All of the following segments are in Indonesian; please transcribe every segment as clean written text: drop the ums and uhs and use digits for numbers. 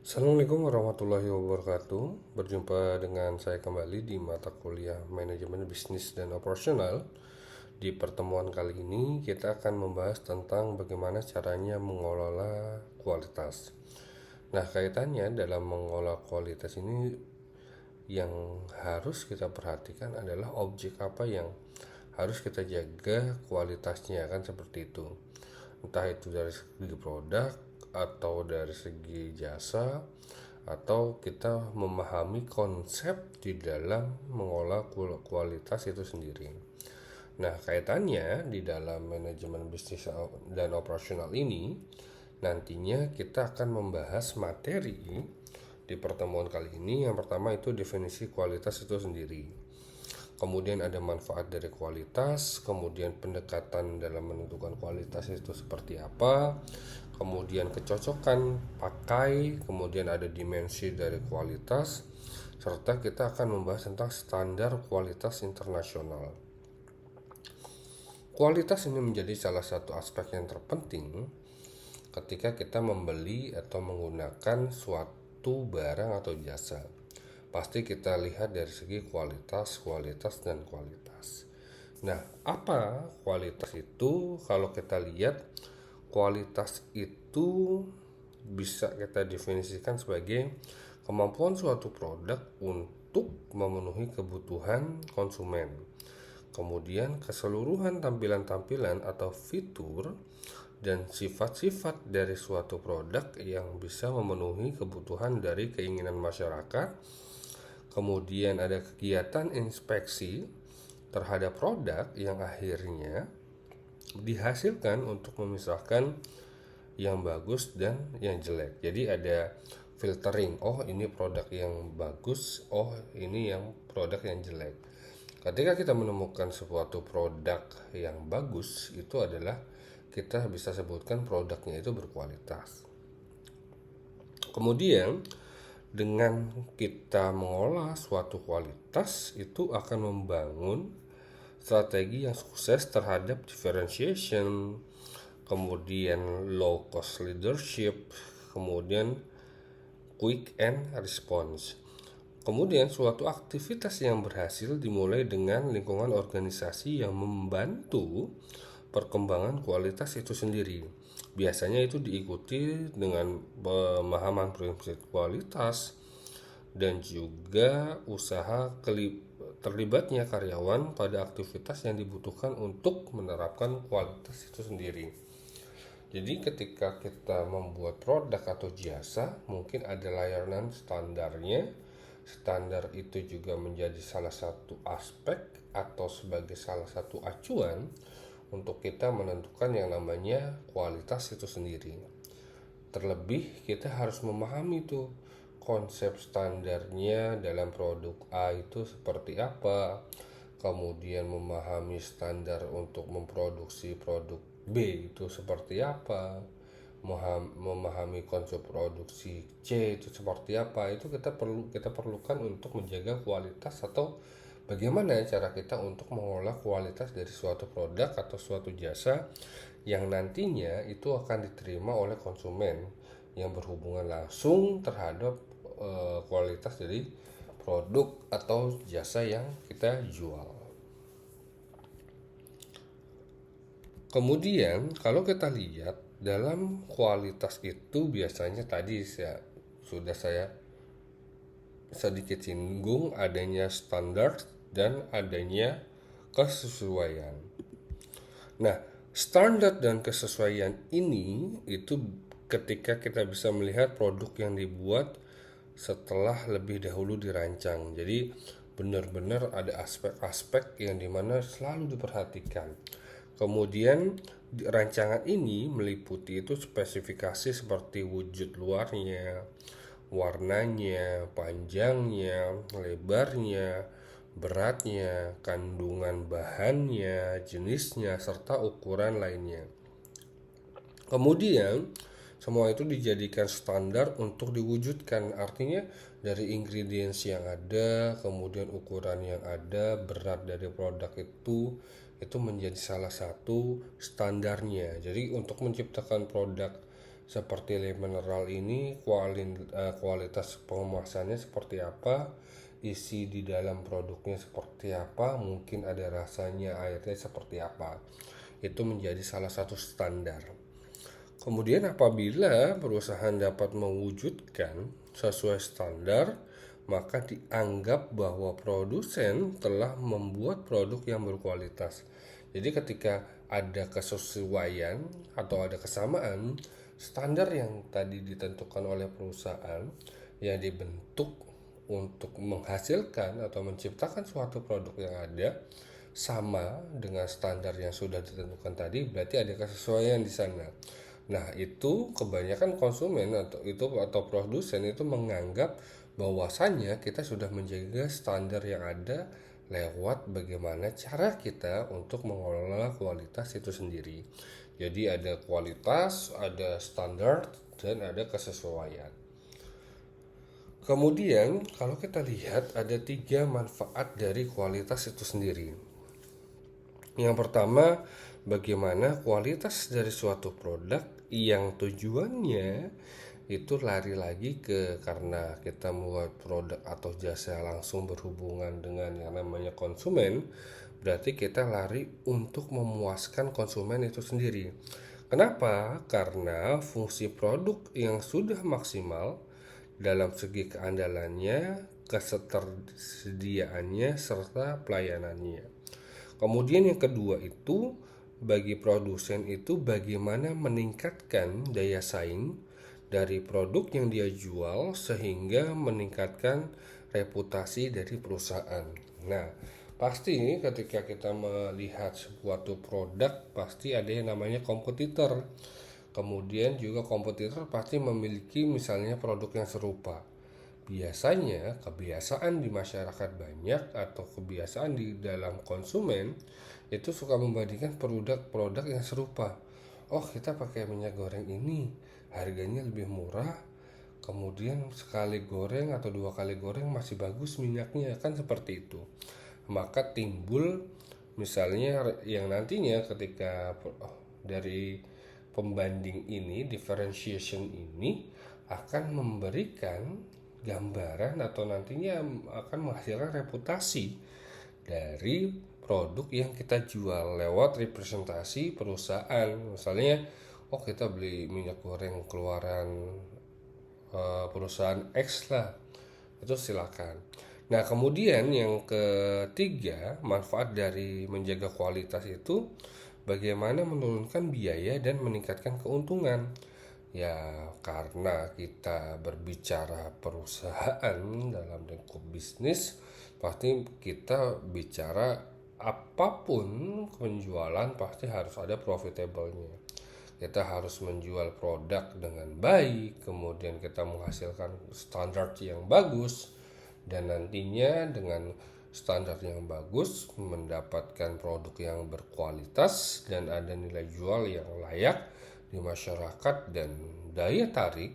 Assalamualaikum warahmatullahi wabarakatuh. Berjumpa dengan saya kembali di mata kuliah Manajemen Bisnis dan Operasional. Di pertemuan kali ini kita akan membahas tentang bagaimana caranya mengelola kualitas. Nah, kaitannya dalam mengelola kualitas ini yang harus kita perhatikan adalah objek apa yang harus kita jaga kualitasnya, kan seperti itu. Entah itu dari segi produk atau dari segi jasa, atau kita memahami konsep di dalam mengolah kualitas itu sendiri. Nah, kaitannya di dalam manajemen bisnis dan operasional ini, nantinya kita akan membahas materi di pertemuan kali ini. Yang pertama itu definisi kualitas itu sendiri. Kemudian ada manfaat dari kualitas, kemudian pendekatan dalam menentukan kualitas itu seperti apa, kemudian kecocokan pakai, kemudian ada dimensi dari kualitas, serta kita akan membahas tentang standar kualitas internasional. Kualitas ini menjadi salah satu aspek yang terpenting ketika kita membeli atau menggunakan suatu barang atau jasa. Pasti kita lihat dari segi kualitas, dan kualitas. Nah, apa kualitas itu? Kalau kita lihat, kualitas itu bisa kita definisikan sebagai kemampuan suatu produk untuk memenuhi kebutuhan konsumen. Kemudian keseluruhan tampilan-tampilan atau fitur dan sifat-sifat dari suatu produk yang bisa memenuhi kebutuhan dari keinginan masyarakat. Kemudian ada kegiatan inspeksi terhadap produk yang akhirnya dihasilkan untuk memisahkan yang bagus dan yang jelek. Jadi ada filtering. Oh, ini produk yang bagus. Oh, ini yang produk yang jelek. Ketika kita menemukan suatu produk yang bagus, itu adalah kita bisa sebutkan produknya itu berkualitas. Kemudian dengan kita mengolah suatu kualitas, itu akan membangun strategi yang sukses terhadap differentiation, kemudian low cost leadership, kemudian quick and response. Kemudian suatu aktivitas yang berhasil dimulai dengan lingkungan organisasi yang membantu perkembangan kualitas itu sendiri. Biasanya itu diikuti dengan pemahaman prinsip kualitas dan juga usaha terlibatnya karyawan pada aktivitas yang dibutuhkan untuk menerapkan kualitas itu sendiri. Jadi ketika kita membuat produk atau jasa, mungkin ada layanan standarnya. Standar itu juga menjadi salah satu aspek atau sebagai salah satu acuan untuk kita menentukan yang namanya kualitas itu sendiri. Terlebih kita harus memahami tuh konsep standarnya dalam produk A itu seperti apa, kemudian memahami standar untuk memproduksi produk B itu seperti apa, memahami konsep produksi C itu seperti apa. Itu kita perlukan untuk menjaga kualitas, atau bagaimana cara kita untuk mengolah kualitas dari suatu produk atau suatu jasa yang nantinya itu akan diterima oleh konsumen yang berhubungan langsung terhadap kualitas dari produk atau jasa yang kita jual. Kemudian kalau kita lihat dalam kualitas itu biasanya tadi sudah saya sedikit singgung adanya standar dan adanya kesesuaian. Nah, standar dan kesesuaian ini itu ketika kita bisa melihat produk yang dibuat setelah lebih dahulu dirancang. Jadi benar-benar ada aspek-aspek yang dimana selalu diperhatikan. Kemudian rancangan ini meliputi itu spesifikasi seperti wujud luarnya, warnanya, panjangnya, lebarnya, beratnya, kandungan bahannya, jenisnya, serta ukuran lainnya. Kemudian semua itu dijadikan standar untuk diwujudkan. Artinya dari ingredients yang ada, kemudian ukuran yang ada, berat dari produk itu menjadi salah satu standarnya. Jadi untuk menciptakan produk seperti le mineral ini kualitas pengemasannya seperti apa, isi di dalam produknya seperti apa, mungkin ada rasanya, airnya seperti apa. Itu menjadi salah satu standar. Kemudian apabila perusahaan dapat mewujudkan sesuai standar, maka dianggap bahwa produsen telah membuat produk yang berkualitas. Jadi ketika ada kesesuaian atau ada kesamaan, standar yang tadi ditentukan oleh perusahaan yang dibentuk untuk menghasilkan atau menciptakan suatu produk yang ada sama dengan standar yang sudah ditentukan tadi, berarti ada kesesuaian di sana. Nah, itu kebanyakan konsumen atau produsen itu menganggap bahwasannya kita sudah menjaga standar yang ada lewat bagaimana cara kita untuk mengelola kualitas itu sendiri. Jadi ada kualitas, ada standar, dan ada kesesuaian. Kemudian kalau kita lihat ada 3 manfaat dari kualitas itu sendiri. Yang pertama, bagaimana kualitas dari suatu produk yang tujuannya itu lari lagi ke karena kita membuat produk atau jasa langsung berhubungan dengan yang namanya konsumen, berarti kita lari untuk memuaskan konsumen itu sendiri. Kenapa? Karena fungsi produk yang sudah maksimal dalam segi keandalannya, ketersediaannya, serta pelayanannya. Kemudian yang kedua itu bagi produsen itu bagaimana meningkatkan daya saing dari produk yang dia jual sehingga meningkatkan reputasi dari perusahaan. Nah, pasti ketika kita melihat suatu produk pasti ada yang namanya kompetitor. Kemudian juga kompetitor pasti memiliki misalnya produk yang serupa. Biasanya kebiasaan di masyarakat banyak atau kebiasaan di dalam konsumen itu suka membandingkan produk-produk yang serupa. Oh, kita pakai minyak goreng ini, harganya lebih murah. Kemudian sekali goreng atau 2 kali goreng masih bagus minyaknya, kan seperti itu. Maka timbul misalnya yang nantinya ketika dari pembanding ini, differentiation ini akan memberikan gambaran atau nantinya akan menghasilkan reputasi dari produk yang kita jual lewat representasi perusahaan. Misalnya, oh kita beli minyak goreng keluaran perusahaan X lah, itu silakan. Nah, kemudian yang ketiga, manfaat dari menjaga kualitas itu bagaimana menurunkan biaya dan meningkatkan keuntungan. Ya, karena kita berbicara perusahaan dalam lingkup bisnis, pasti kita bicara apapun penjualan pasti harus ada profitable-nya. Kita harus menjual produk dengan baik, kemudian kita menghasilkan standar yang bagus, dan nantinya dengan standar yang bagus mendapatkan produk yang berkualitas dan ada nilai jual yang layak di masyarakat, dan daya tarik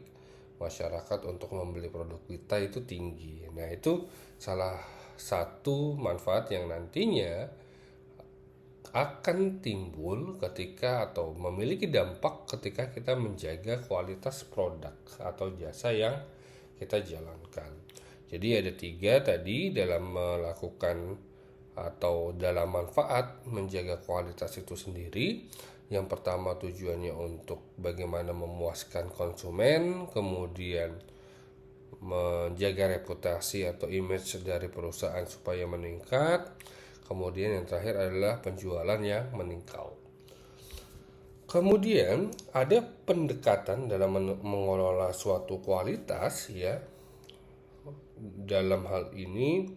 masyarakat untuk membeli produk kita itu tinggi. Nah, itu salah satu manfaat yang nantinya akan timbul ketika atau memiliki dampak ketika kita menjaga kualitas produk atau jasa yang kita jalankan. Jadi ada 3 tadi dalam melakukan atau dalam manfaat menjaga kualitas itu sendiri. Yang pertama tujuannya untuk bagaimana memuaskan konsumen, kemudian menjaga reputasi atau image dari perusahaan supaya meningkat. Kemudian yang terakhir adalah penjualan yang meningkat. Kemudian ada pendekatan dalam mengelola suatu kualitas ya. Dalam hal ini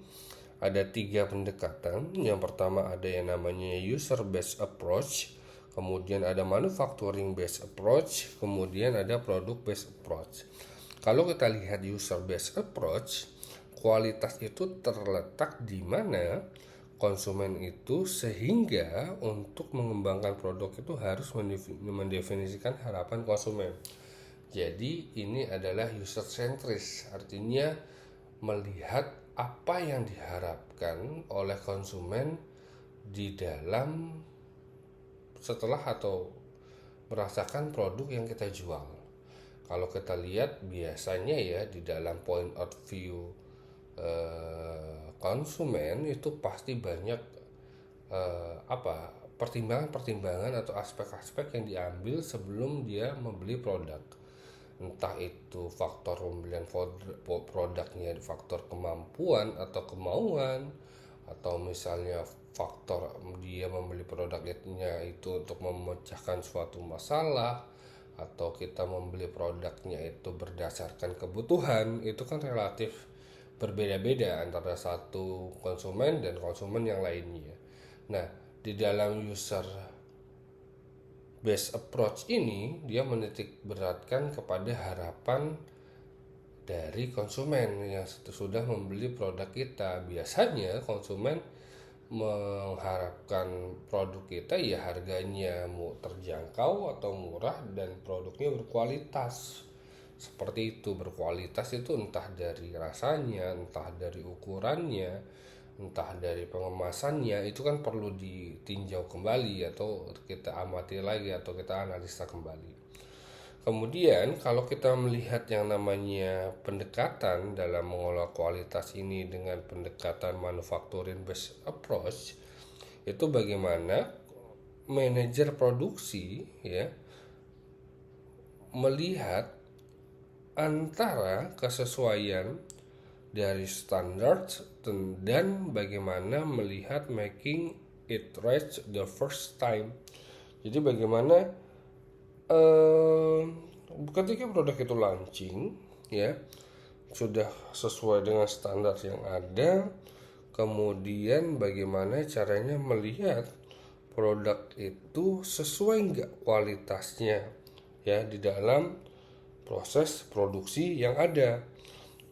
ada 3 pendekatan. Yang pertama ada yang namanya user based approach, kemudian ada manufacturing based approach, kemudian ada product based approach. Kalau kita lihat user based approach, kualitas itu terletak di mana konsumen itu sehingga untuk mengembangkan produk itu harus mendefinisikan harapan konsumen. Jadi ini adalah user centris, artinya melihat apa yang diharapkan oleh konsumen di dalam setelah atau merasakan produk yang kita jual. Kalau kita lihat biasanya ya di dalam point of view konsumen itu pasti banyak pertimbangan-pertimbangan atau aspek-aspek yang diambil sebelum dia membeli produk. Entah itu faktor pembelian produknya, faktor kemampuan atau kemauan, atau misalnya faktor dia membeli produknya itu untuk memecahkan suatu masalah, atau kita membeli produknya itu berdasarkan kebutuhan. Itu kan relatif berbeda-beda antara satu konsumen dan konsumen yang lainnya. Nah, di dalam user based approach ini dia menitik beratkan kepada harapan dari konsumen yang sudah membeli produk kita. Biasanya konsumen mengharapkan produk kita ya harganya mau terjangkau atau murah dan produknya berkualitas. Seperti itu, berkualitas itu entah dari rasanya, entah dari ukurannya, entah dari pengemasannya, itu kan perlu ditinjau kembali atau kita amati lagi atau kita analisa kembali. Kemudian kalau kita melihat yang namanya pendekatan dalam mengolah kualitas ini dengan pendekatan manufacturing based approach, itu bagaimana manajer produksi ya melihat antara kesesuaian dari standar dan bagaimana melihat making it right the first time. Jadi bagaimana ketika produk itu launching ya sudah sesuai dengan standar yang ada, kemudian bagaimana caranya melihat produk itu sesuai nggak kualitasnya ya di dalam proses produksi yang ada,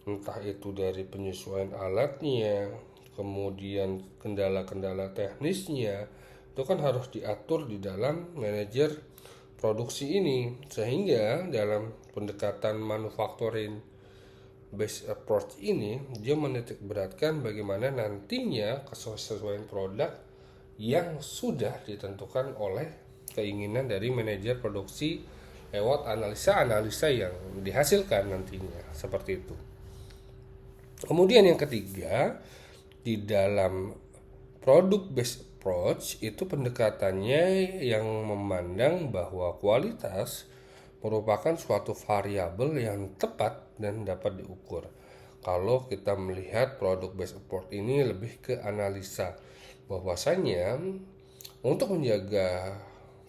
entah itu dari penyesuaian alatnya, kemudian kendala-kendala teknisnya, itu kan harus diatur di dalam manajer produksi ini. Sehingga dalam pendekatan manufacturing based approach ini dia menitik beratkan bagaimana nantinya kesesuaian produk yang sudah ditentukan oleh keinginan dari manajer produksi lewat analisa-analisa yang dihasilkan nantinya, seperti itu. Kemudian yang ketiga, di dalam product based approach itu pendekatannya yang memandang bahwa kualitas merupakan suatu variabel yang tepat dan dapat diukur. Kalau kita melihat product based approach ini lebih ke analisa, bahwasanya untuk menjaga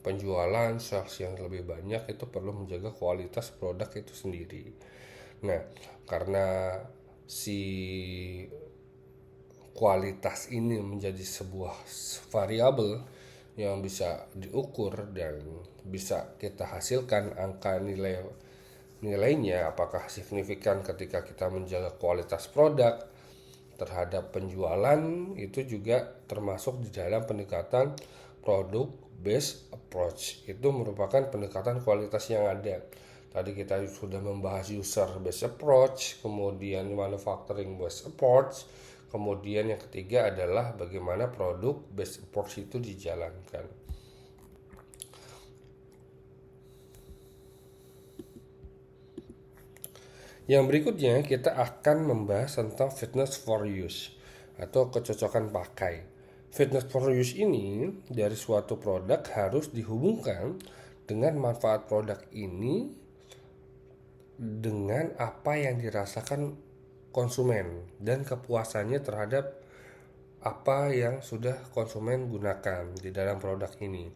penjualan sales yang lebih banyak itu perlu menjaga kualitas produk itu sendiri. Nah, karena si kualitas ini menjadi sebuah variabel yang bisa diukur dan bisa kita hasilkan angka nilainya apakah signifikan ketika kita menjaga kualitas produk terhadap penjualan, itu juga termasuk di dalam pendekatan product based approach. Itu merupakan pendekatan kualitas yang ada. Tadi kita sudah membahas user based approach, kemudian manufacturing based approach, kemudian yang ketiga adalah bagaimana produk based approach itu dijalankan. Yang berikutnya kita akan membahas tentang fitness for use atau kecocokan pakai. Fitness for use ini dari suatu produk harus dihubungkan dengan manfaat produk ini dengan apa yang dirasakan konsumen dan kepuasannya terhadap apa yang sudah konsumen gunakan di dalam produk ini.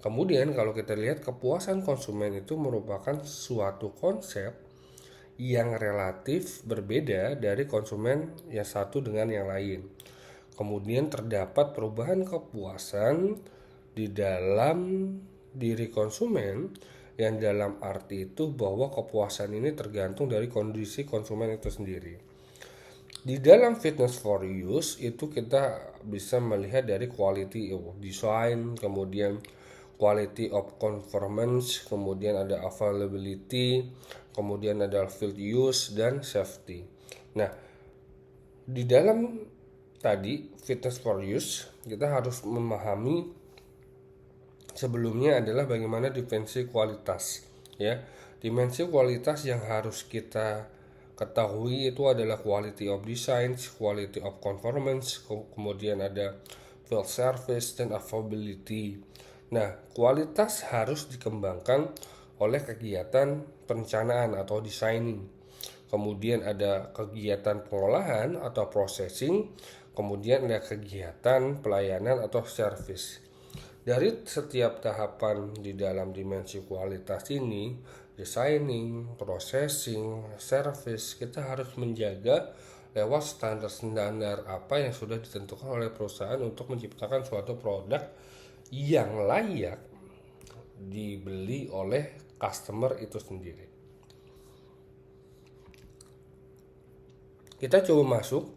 Kemudian kalau kita lihat kepuasan konsumen itu merupakan suatu konsep yang relatif berbeda dari konsumen yang satu dengan yang lain. Kemudian terdapat perubahan kepuasan di dalam diri konsumen yang dalam arti itu bahwa kepuasan ini tergantung dari kondisi konsumen itu sendiri. Di dalam fitness for use itu kita bisa melihat dari quality of design, kemudian quality of conformance, kemudian ada availability, kemudian ada field use dan safety. Nah, di dalam tadi fitness for use kita harus memahami sebelumnya adalah bagaimana definisi kualitas ya. Dimensi kualitas yang harus kita ketahui itu adalah quality of design, quality of conformance, kemudian ada field service, dan availability. Nah, kualitas harus dikembangkan oleh kegiatan perencanaan atau designing. Kemudian ada kegiatan pengolahan atau processing, kemudian ada kegiatan pelayanan atau service. Dari setiap tahapan di dalam dimensi kualitas ini, designing, processing, service, kita harus menjaga lewat standar-standar apa yang sudah ditentukan oleh perusahaan untuk menciptakan suatu produk yang layak dibeli oleh customer itu sendiri. Kita coba masuk.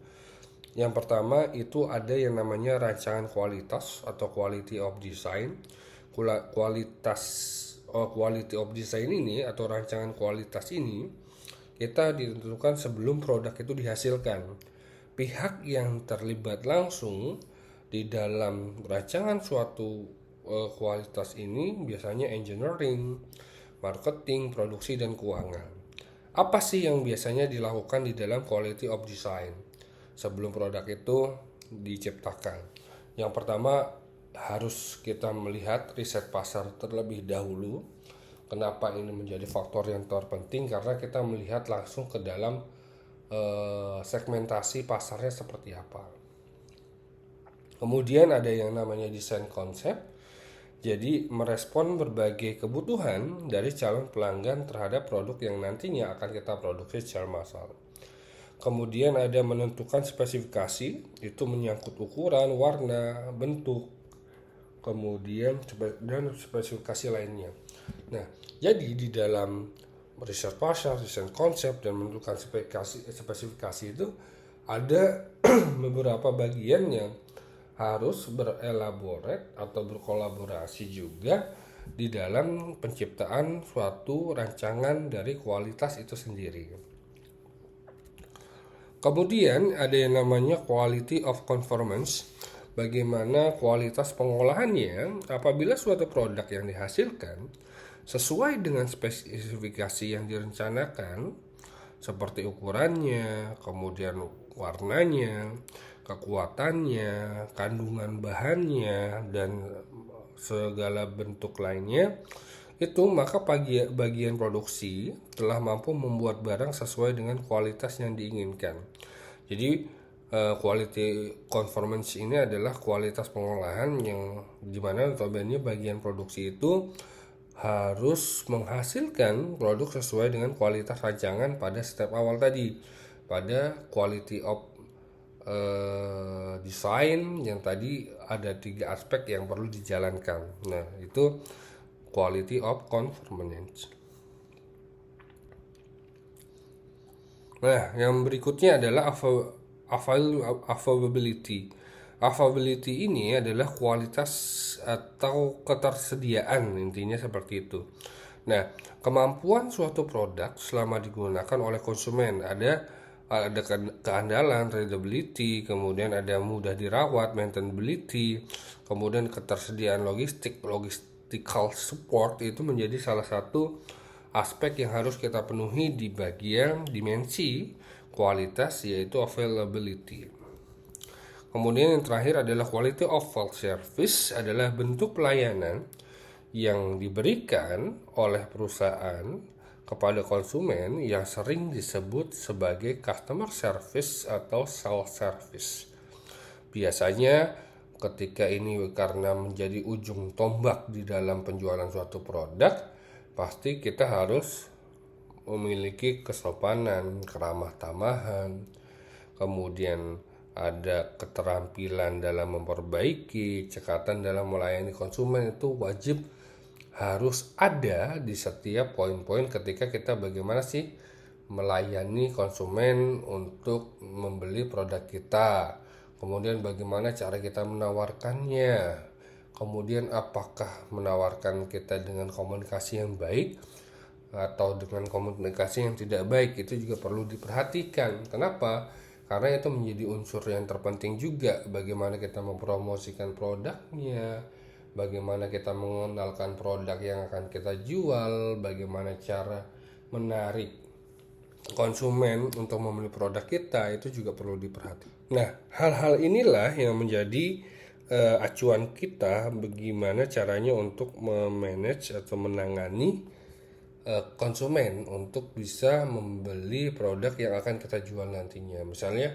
Yang pertama itu ada yang namanya rancangan kualitas atau quality of design. Quality of design ini atau rancangan kualitas ini kita ditentukan sebelum produk itu dihasilkan. Pihak yang terlibat langsung di dalam rancangan suatu kualitas ini biasanya engineering, marketing, produksi, dan keuangan. Apa sih yang biasanya dilakukan di dalam quality of design sebelum produk itu diciptakan? Yang pertama, harus kita melihat riset pasar terlebih dahulu. Kenapa ini menjadi faktor yang terpenting? Karena kita melihat langsung ke dalam segmentasi pasarnya seperti apa. Kemudian ada yang namanya desain konsep. Jadi merespon berbagai kebutuhan dari calon pelanggan terhadap produk yang nantinya akan kita produksi secara massal. Kemudian ada menentukan spesifikasi, itu menyangkut ukuran, warna, bentuk, kemudian dan spesifikasi lainnya. Nah, jadi di dalam riset pasar, desain konsep, dan menentukan spesifikasi itu ada beberapa bagian yang harus berelaborat atau berkolaborasi juga di dalam penciptaan suatu rancangan dari kualitas itu sendiri. Kemudian ada yang namanya quality of conformance. Bagaimana kualitas pengolahannya apabila suatu produk yang dihasilkan sesuai dengan spesifikasi yang direncanakan, seperti ukurannya, kemudian warnanya, kekuatannya, kandungan bahannya, dan segala bentuk lainnya, itu maka bagian produksi telah mampu membuat barang sesuai dengan kualitas yang diinginkan. Jadi quality conformance ini adalah kualitas pengolahan yang dimana notabene bagian produksi itu harus menghasilkan produk sesuai dengan kualitas rancangan pada step awal tadi, pada quality of design yang tadi ada 3 aspek yang perlu dijalankan. Nah, itu quality of conformance. Nah, yang berikutnya adalah availability. Availability ini adalah kualitas atau ketersediaan, intinya seperti itu. Nah, kemampuan suatu produk selama digunakan oleh konsumen ada keandalan, readability, kemudian ada mudah dirawat, maintainability, kemudian ketersediaan logistical support itu menjadi salah satu aspek yang harus kita penuhi di bagian dimensi kualitas, yaitu availability. Kemudian yang terakhir adalah quality of service, adalah bentuk pelayanan yang diberikan oleh perusahaan kepada konsumen yang sering disebut sebagai customer service atau sales service. Biasanya ketika ini karena menjadi ujung tombak di dalam penjualan suatu produk, pasti kita harus memiliki kesopanan, keramah tamahan, kemudian ada keterampilan dalam memperbaiki, cekatan dalam melayani konsumen itu wajib harus ada di setiap poin-poin ketika kita bagaimana sih melayani konsumen untuk membeli produk kita. Kemudian bagaimana cara kita menawarkannya. Kemudian apakah menawarkan kita dengan komunikasi yang baik atau dengan komunikasi yang tidak baik, itu juga perlu diperhatikan. Kenapa? Karena itu menjadi unsur yang terpenting juga, bagaimana kita mempromosikan produknya, bagaimana kita mengenalkan produk yang akan kita jual, bagaimana cara menarik konsumen untuk membeli produk kita itu juga perlu diperhatikan. Nah, hal-hal inilah yang menjadi acuan kita bagaimana caranya untuk memanage atau menangani konsumen untuk bisa membeli produk yang akan kita jual nantinya. Misalnya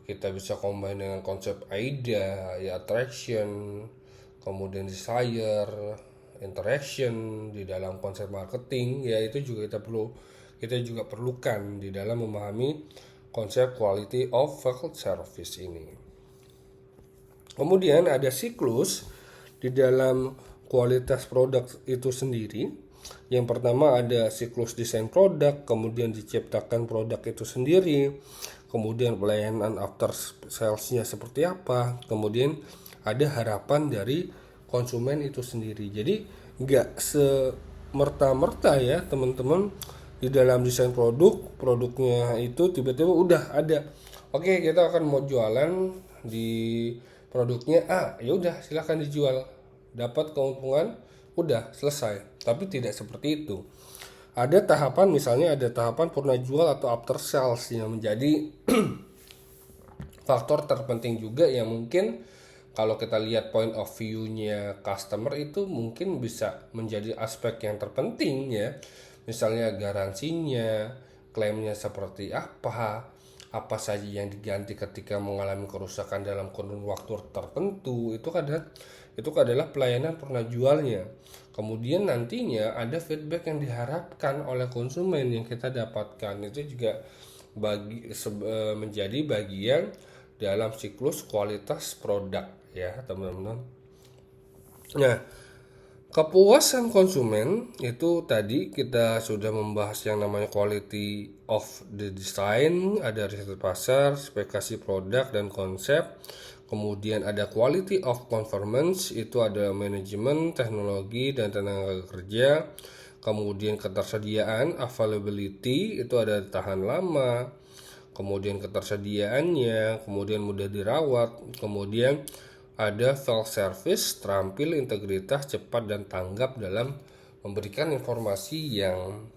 kita bisa combine dengan konsep AIDA, ya attraction, kemudian desire, interaction di dalam konsep marketing, ya itu juga kita juga perlukan di dalam memahami konsep quality of service ini. Kemudian ada siklus di dalam kualitas produk itu sendiri. Yang pertama ada siklus desain produk, kemudian diciptakan produk itu sendiri, kemudian pelayanan after sales-nya seperti apa, kemudian ada harapan dari konsumen itu sendiri. Jadi nggak semerta-merta ya teman-teman di dalam desain produknya itu tiba-tiba udah ada. Oke, kita akan mau jualan di produknya ya udah silakan dijual, dapat keuntungan, udah selesai. Tapi tidak seperti itu. Ada tahapan, misalnya ada tahapan purna jual atau after sales yang menjadi faktor terpenting juga yang mungkin kalau kita lihat point of view-nya customer itu mungkin bisa menjadi aspek yang terpenting ya. Misalnya garansinya, klaimnya seperti apa saja yang diganti ketika mengalami kerusakan dalam kurun waktu tertentu, itu adalah pelayanan purna jualnya. Kemudian nantinya ada feedback yang diharapkan oleh konsumen yang kita dapatkan, itu juga menjadi bagian dalam siklus kualitas produk ya teman-teman. Nah, kepuasan konsumen itu tadi kita sudah membahas yang namanya quality of the design, ada riset pasar, spesifikasi produk dan konsep. Kemudian ada quality of performance, itu ada manajemen, teknologi dan tenaga kerja. Kemudian ketersediaan, availability, itu ada tahan lama. Kemudian ketersediaannya, kemudian mudah dirawat. Kemudian ada full service, terampil, integritas, cepat dan tanggap dalam memberikan informasi yang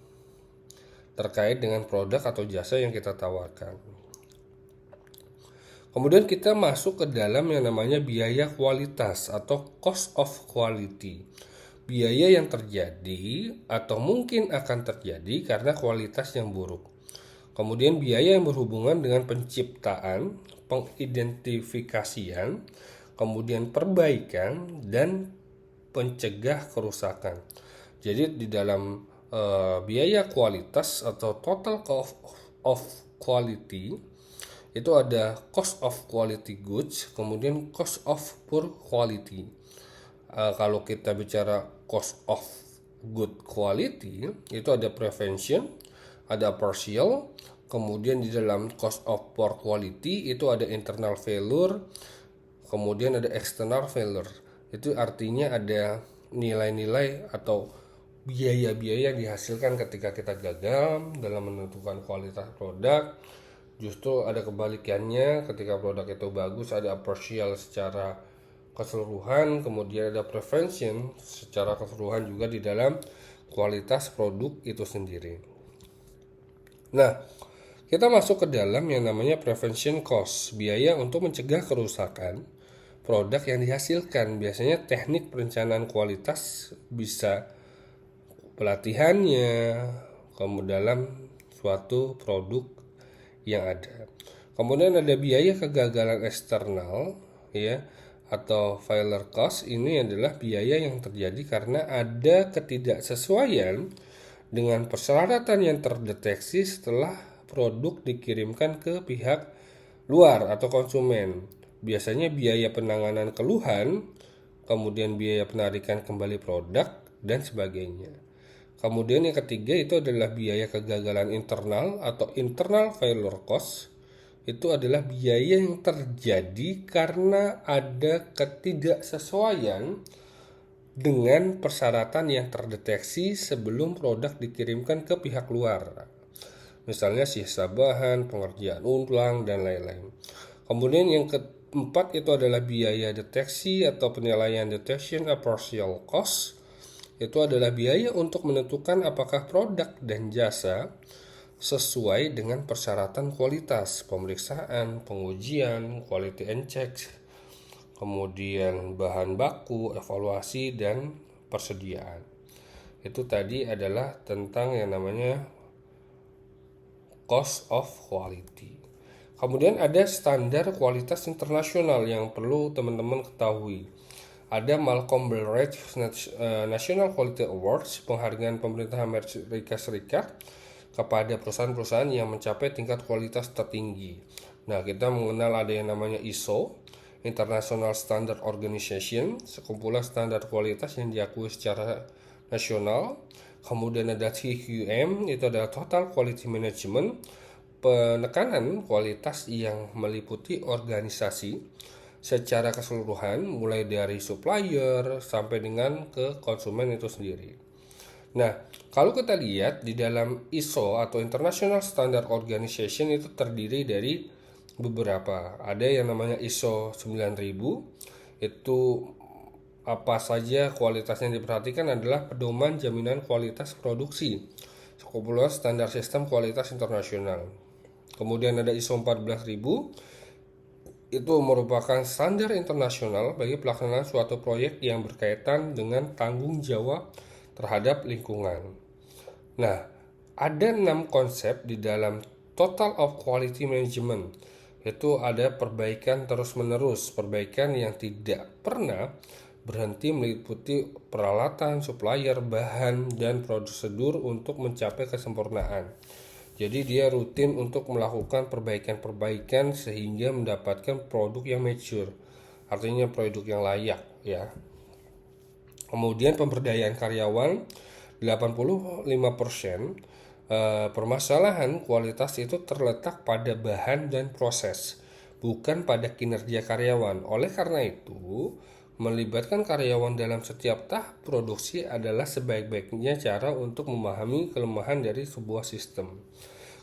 terkait dengan produk atau jasa yang kita tawarkan. Kemudian kita masuk ke dalam yang namanya biaya kualitas atau cost of quality. Biaya yang terjadi atau mungkin akan terjadi karena kualitas yang buruk. Kemudian biaya yang berhubungan dengan penciptaan, pengidentifikasian, kemudian perbaikan dan pencegah kerusakan. Jadi di dalam biaya kualitas atau total cost of quality itu ada cost of quality goods, kemudian cost of poor quality. Kalau kita bicara cost of good quality itu ada prevention, ada partial, kemudian di dalam cost of poor quality itu ada internal failure, kemudian ada external failure. Itu artinya ada nilai-nilai atau biaya-biaya yang dihasilkan ketika kita gagal dalam menentukan kualitas produk. Justru ada kebalikannya, ketika produk itu bagus ada partial secara keseluruhan, kemudian ada prevention secara keseluruhan juga di dalam kualitas produk itu sendiri. Nah, kita masuk ke dalam yang namanya prevention cost, biaya untuk mencegah kerusakan produk yang dihasilkan. Biasanya teknik perencanaan kualitas bisa pelatihannya dalam suatu produk yang ada. Kemudian ada biaya kegagalan eksternal ya atau failure cost. Ini adalah biaya yang terjadi karena ada ketidaksesuaian dengan persyaratan yang terdeteksi setelah produk dikirimkan ke pihak luar atau konsumen. Biasanya biaya penanganan keluhan, kemudian biaya penarikan kembali produk dan sebagainya. Kemudian yang ketiga itu adalah biaya kegagalan internal atau internal failure cost. Itu adalah biaya yang terjadi karena ada ketidaksesuaian dengan persyaratan yang terdeteksi sebelum produk dikirimkan ke pihak luar. Misalnya sisa bahan, pengerjaan ulang, dan lain-lain. Kemudian yang keempat itu adalah biaya deteksi atau penilaian detection a partial cost. itu adalah biaya untuk menentukan apakah produk dan jasa sesuai dengan persyaratan kualitas, pemeriksaan, pengujian, quality and checks, kemudian bahan baku, evaluasi, dan persediaan. Itu tadi adalah tentang yang namanya cost of quality. Kemudian ada standar kualitas internasional yang perlu teman-teman ketahui. Ada Malcolm Beveridge National Quality Awards, penghargaan pemerintah Amerika Serikat kepada perusahaan-perusahaan yang mencapai tingkat kualitas tertinggi. Nah, kita mengenal ada yang namanya ISO, International Standard Organization, sekumpulan standar kualitas yang diakui secara nasional. Kemudian ada TQM, itu adalah Total Quality Management, penekanan kualitas yang meliputi organisasi secara keseluruhan, mulai dari supplier sampai dengan ke konsumen itu sendiri. Nah, kalau kita lihat di dalam ISO atau International Standard Organization itu terdiri dari beberapa. Ada yang namanya ISO 9000, itu apa saja kualitas yang diperhatikan adalah pedoman jaminan kualitas produksi, sekumpulan standar sistem kualitas internasional. Kemudian ada ISO 14000, itu merupakan standar internasional bagi pelaksanaan suatu proyek yang berkaitan dengan tanggung jawab terhadap lingkungan. Nah, ada 6 konsep di dalam Total of Quality Management. Itu ada perbaikan terus-menerus, perbaikan yang tidak pernah berhenti, meliputi peralatan, supplier, bahan, dan prosedur untuk mencapai kesempurnaan. Jadi dia rutin untuk melakukan perbaikan-perbaikan sehingga mendapatkan produk yang mature, artinya produk yang layak ya. Kemudian pemberdayaan karyawan 85%. Permasalahan kualitas itu terletak pada bahan dan proses, bukan pada kinerja karyawan. Oleh karena itu, melibatkan karyawan dalam setiap tahap produksi adalah sebaik-baiknya cara untuk memahami kelemahan dari sebuah sistem.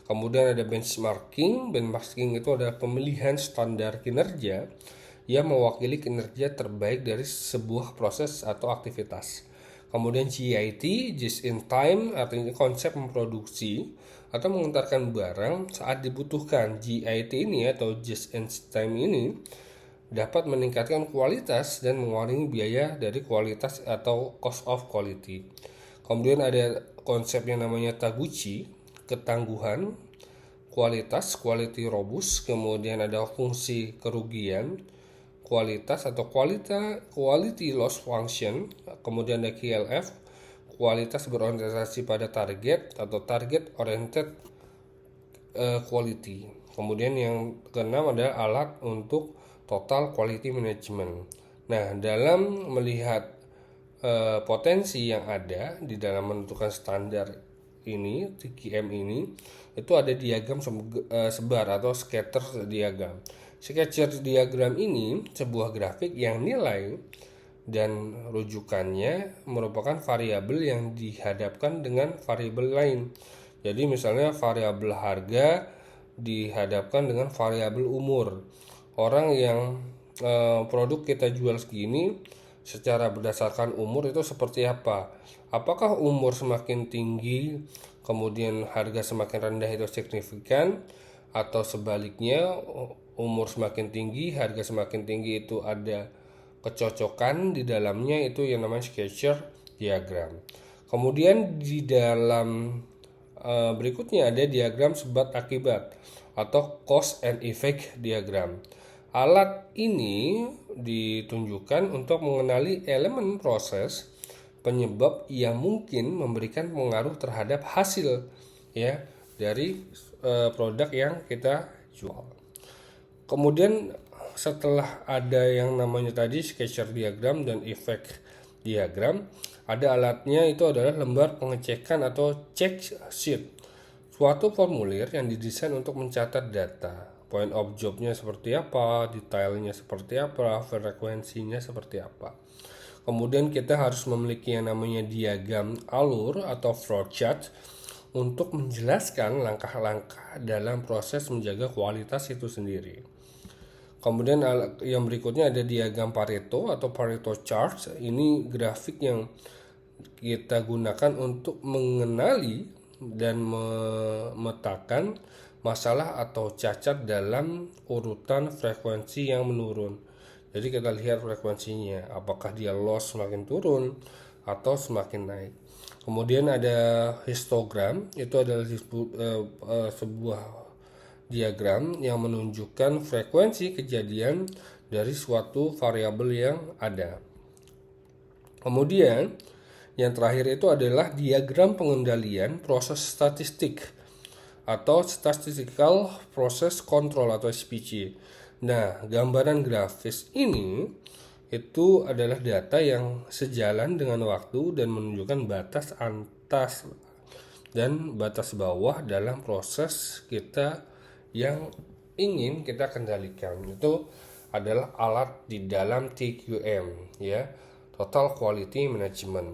Kemudian ada benchmarking. Benchmarking itu adalah pemilihan standar kinerja yang mewakili kinerja terbaik dari sebuah proses atau aktivitas. Kemudian JIT, Just in Time, artinya konsep memproduksi atau mengantarkan barang saat dibutuhkan. JIT ini atau Just in Time ini dapat meningkatkan kualitas dan mengurangi biaya dari kualitas atau cost of quality. Kemudian ada konsep yang namanya Taguchi, ketangguhan kualitas, quality robust. Kemudian ada fungsi kerugian kualitas atau quality loss function. Kemudian ada KLF, kualitas berorientasi pada target atau target oriented quality. Kemudian yang keenam ada alat untuk total quality management. Nah, dalam melihat potensi yang ada di dalam menentukan standar ini, TQM ini, itu ada diagram sebar atau scatter diagram. Scatter diagram ini sebuah grafik yang nilai dan rujukannya merupakan variabel yang dihadapkan dengan variabel lain. Jadi misalnya variabel harga dihadapkan dengan variabel umur. Orang yang produk kita jual segini secara berdasarkan umur itu seperti apa? Apakah umur semakin tinggi kemudian harga semakin rendah itu signifikan, atau sebaliknya umur semakin tinggi harga semakin tinggi itu ada kecocokan di dalamnya, itu yang namanya scatter diagram. Kemudian di dalam berikutnya ada diagram sebab akibat atau cause and effect diagram. Alat ini ditunjukkan untuk mengenali elemen proses penyebab yang mungkin memberikan pengaruh terhadap hasil ya dari produk yang kita jual. Kemudian setelah ada yang namanya tadi scatter diagram dan effect diagram, ada alatnya, itu adalah lembar pengecekan atau check sheet, suatu formulir yang didesain untuk mencatat data. Point of job-nya seperti apa, detailnya seperti apa, frekuensinya seperti apa. Kemudian kita harus memiliki yang namanya diagram alur atau flowchart untuk menjelaskan langkah-langkah dalam proses menjaga kualitas itu sendiri. Kemudian yang berikutnya ada diagram Pareto atau Pareto chart. Ini grafik yang kita gunakan untuk mengenali dan memetakan masalah atau cacat dalam urutan frekuensi yang menurun. Jadi kita lihat frekuensinya, apakah dia loss semakin turun atau semakin naik. Kemudian ada histogram, itu adalah sebuah diagram yang menunjukkan frekuensi kejadian dari suatu variabel yang ada. Kemudian yang terakhir itu adalah diagram pengendalian proses statistik atau statistical process control atau SPC. Nah, gambaran grafis ini itu adalah data yang sejalan dengan waktu dan menunjukkan batas atas dan batas bawah dalam proses kita yang ingin kita kendalikan. Itu adalah alat di dalam TQM, ya, Total Quality Management.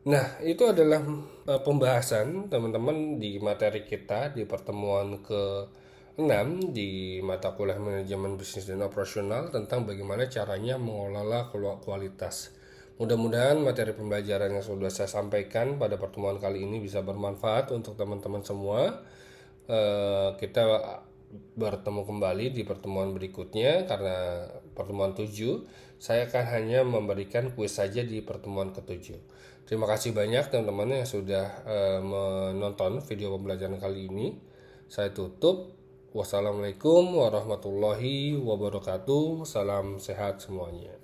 Nah, itu adalah pembahasan teman-teman di materi kita di pertemuan ke-6 di mata kuliah manajemen bisnis dan operasional tentang bagaimana caranya mengelola kualitas. Mudah-mudahan materi pembelajaran yang sudah saya sampaikan pada pertemuan kali ini bisa bermanfaat untuk teman-teman semua. Kita bertemu kembali di pertemuan berikutnya karena pertemuan 7 saya akan hanya memberikan kuis saja di pertemuan ke-7. Terima kasih banyak teman-teman yang sudah menonton video pembelajaran kali ini. Saya tutup. Wassalamualaikum warahmatullahi wabarakatuh. Salam sehat semuanya.